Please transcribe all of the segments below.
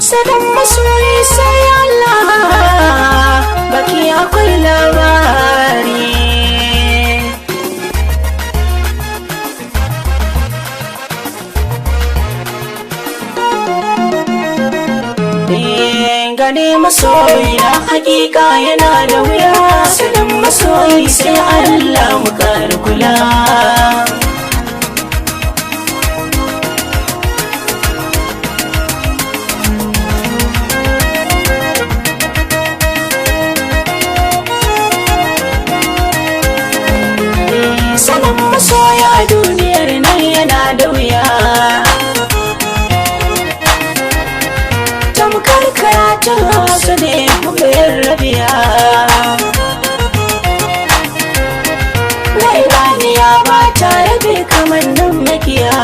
sanin masoyi sai Allah, baki akwai labari. Gane masoyi na hakika yana da wuya, sanin masoyi sai Allah mu ƙara kula. Sanin masoya a duniyar nan yana da wuya, tamkar karatun Hausa ne muka rabiya. Lairaniya ba ta rabe kamar nan makiya,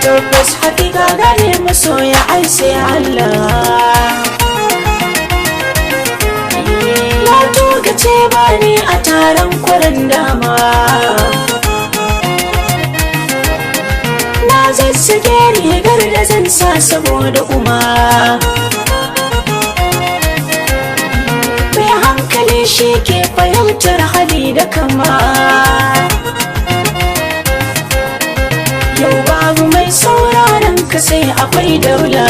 tabbas hakika gane masoya ai sai Allah. Ce ba ni a taron kwaran dama, na zazzage rigar da zan sa saboda kuma mai hankali shi ke fahimtar hali da kama. Yau babu mai sauraron ka sai akwai daula,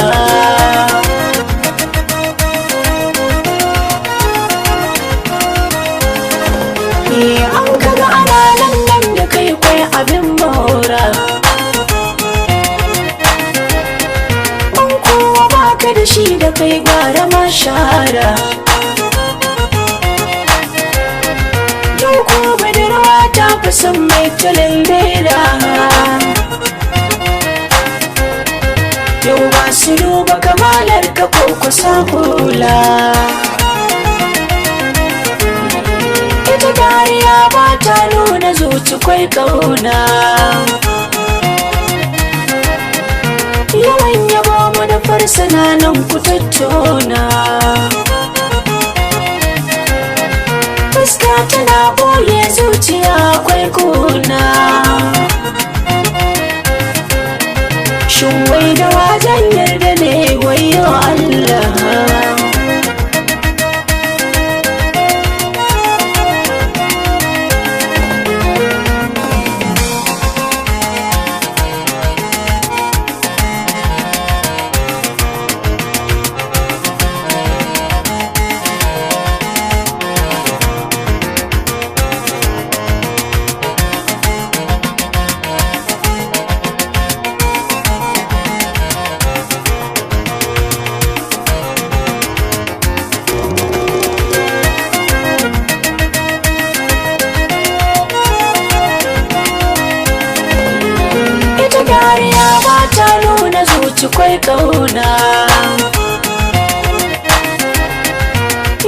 an kaga ana nan da kai kwai abin maura. An kowa baka da shi da kai gara mashara. Yau ko budurwa ta fi son mai talin leda, yau ba su duba kamalar ka ko kusa hula. Ita dariya ba ta nuna zuci kwai kauna, yawan yabo mu da farsana nan ku tattauna. Fuska tana boye zuciya kwai kuna, shin wai da wajen yarda ne wayo Allah. Dariya ba ta nuna zuci kwai kauna,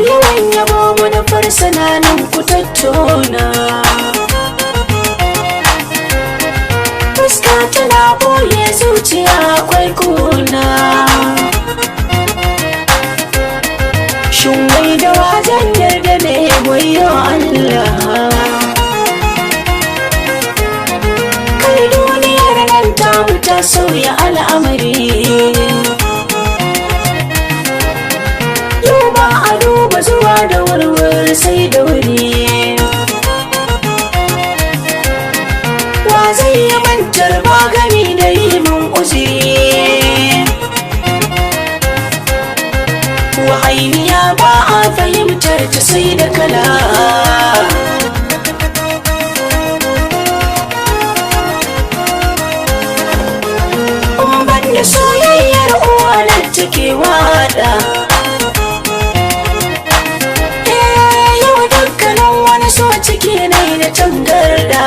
yawan yabo mu da farsana nan ku tattauna. Fuska tana boye zuciya kwai kuna, shin wai da wajen yarda ne wayo Allah. Ta sauya al'amari, yau ba a duba zuwa da warwar sai da wuri. Wa zai yi mantar ba gami da yi min uziri, wahainiya ba a fahimtar ta sai da kala. Da soyayyar uwa nan take wada, yau dukkanin wani so ciki nai da tangarda.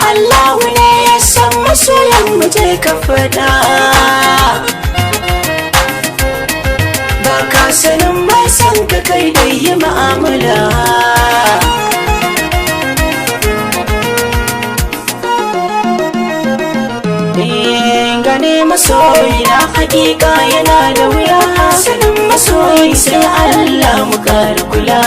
Allahu ne ya san masoyan mu je ka fada, ba ka sanin mai san ka kai da yi ma'amala. Gane masoyi na hakika yana da wuya, sanin masoyi sai Allah mu ƙara kula.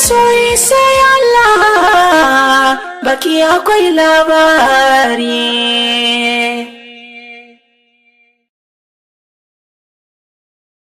masoyi sai Allah baki akwai labari